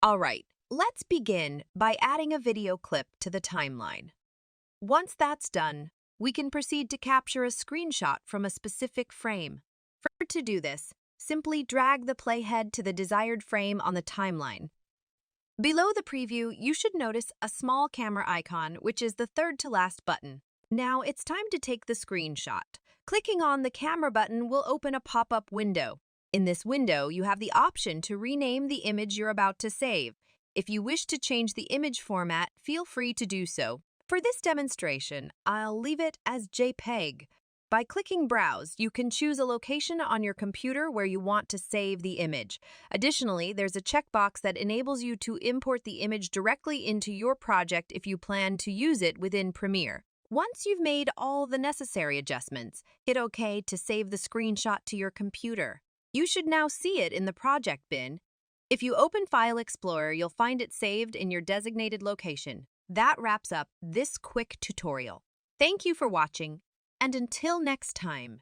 All right, let's begin by adding a video clip to the timeline. Once that's done, we can proceed to capture a screenshot from a specific frame. To do this, simply drag the playhead to the desired frame on the timeline. Below the preview, you should notice a small camera icon, which is the third to last button. Now it's time to take the screenshot. Clicking on the camera button will open a pop-up window. In this window, you have the option to rename the image you're about to save. If you wish to change the image format, feel free to do so. For this demonstration, I'll leave it as JPEG. By clicking Browse, you can choose a location on your computer where you want to save the image. Additionally, there's a checkbox that enables you to import the image directly into your project if you plan to use it within Premiere. Once you've made all the necessary adjustments, hit OK to save the screenshot to your computer. You should now see it in the project bin. If you open File Explorer, you'll find it saved in your designated location. That wraps up this quick tutorial. Thank you for watching, and until next time.